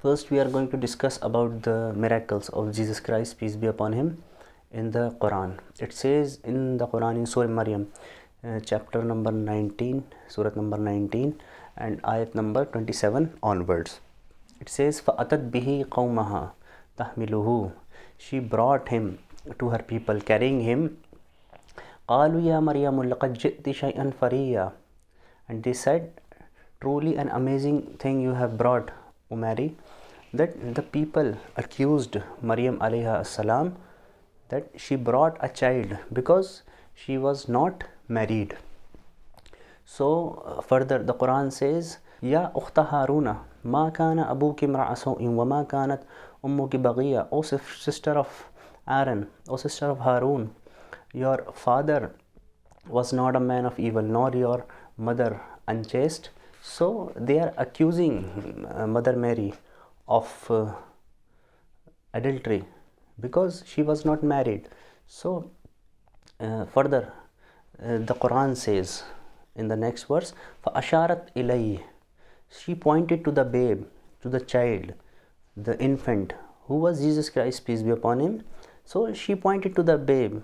First, we are going to discuss about the miracles of Jesus Christ, peace be upon him, in the Quran. It says in the Quran in Surah Maryam, chapter number 19, Surah number 19 and ayat number 27 onwards. It says, فَأَتَتْ بِهِ قَوْمَهَا تَحْمِلُهُ. She brought him to her people, carrying him. قَالُوا يَا مَرْيَمُ لَقَدْ جِئْتِ شَيْئًا فَرِيًّا. And they said, truly an amazing thing you have brought, O Mary. That the people accused Maryam alayha salam that she brought a child because she was not married. So further the Quran says, Ya ukhta Haruna, ma kana abuki imra'a sawin wa ma kanat ummuki baghiya. O sister of Aaron, O sister of Harun, your father was not a man of evil, nor your mother unchaste. So they are accusing Mother Mary of adultery because she was not married. So further the Quran says in the next verse, فَأَشَارَتْ إِلَيْهِ. She pointed to the babe, to the child, the infant, who was Jesus Christ, peace be upon him. So she pointed to the babe.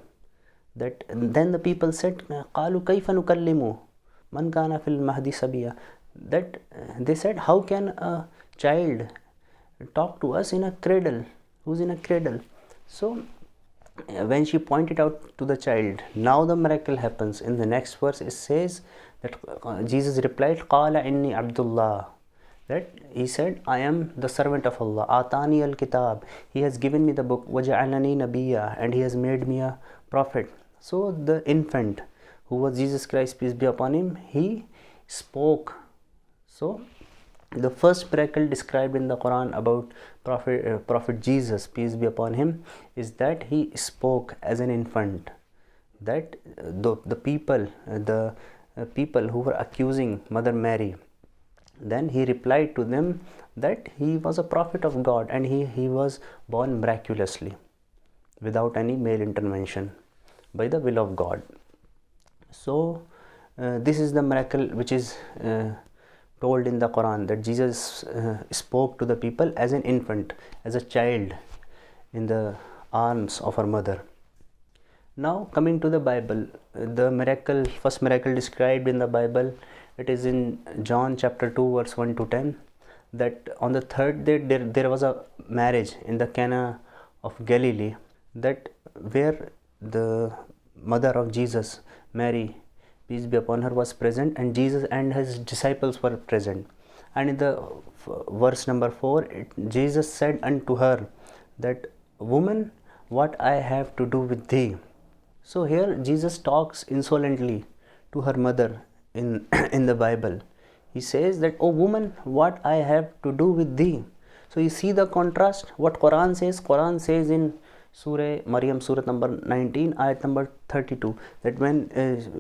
That then the people said, قَالُوا كَيْفَ نُكَلِّمُ مَنْ كَانَ فِي الْمَهْدِ سَبِيًّا. That they said, how can a child talk to us in a cradle, who's in a cradle? So when she pointed out to the child, now the miracle happens. In the next verse it says that Jesus replied, قَالَ إِنِّي عَبْدُ اللَّهِ. That he said, I am the servant of Allah. آتَانِيَ الْكِتَابِ. He has given me the book. وَجَعَلَنِي نَبِيًّا. And he has made me a prophet. So the infant, who was Jesus Christ, peace be upon him, he spoke. So the first miracle described in the Quran about Prophet Jesus, peace be upon him, is that he spoke as an infant. That the people who were accusing Mother Mary, then he replied to them that he was a prophet of God and he was born miraculously without any male intervention, by the will of God. So this is the miracle which is told in the Quran, that Jesus spoke to the people as an infant, as a child in the arms of her mother. Now coming to the Bible, the first miracle described in the Bible, it is in John chapter 2 verse 1 to 10, that on the third day there was a marriage in the Cana of Galilee, that where the mother of Jesus, Mary, peace be upon her, was present, and Jesus and his disciples were present. And in the verse number 4, Jesus said unto her that, woman, what I have to do with thee? So here Jesus talks insolently to her mother in the Bible. He says that, oh woman, what I have to do with thee? So you see the contrast. What Quran says in Surah Maryam, Surah number 19, ayat number 32, that when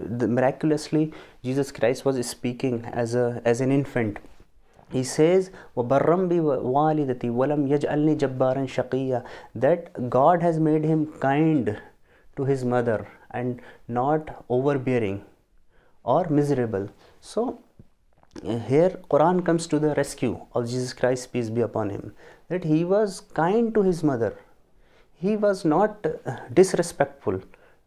miraculously Jesus Christ was speaking as an infant, he says, وَبَرَّمْ بِوَالِدَتِي وَلَمْ يَجْعَلْنِي جَبَّارًا شَقِيًّا. That God has made him kind to his mother and not overbearing or miserable. So here Quran comes to the rescue of Jesus Christ, peace be upon him, that he was kind to his mother. He was not disrespectful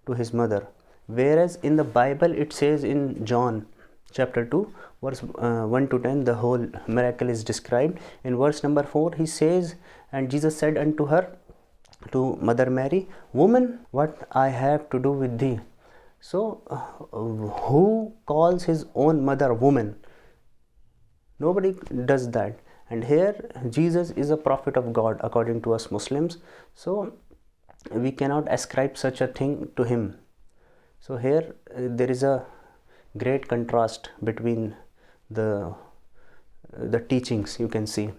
to his mother. Whereas in the Bible it says in John chapter 2 verse 1 to 10, the whole miracle is described. In verse number 4 he says, and Jesus said unto her, to Mother Mary, woman, what I have to do with thee? So who calls his own mother woman? Nobody does that. And here Jesus is a prophet of God according to us Muslims. So we cannot ascribe such a thing to him. So here there is a great contrast between the teachings, you can see.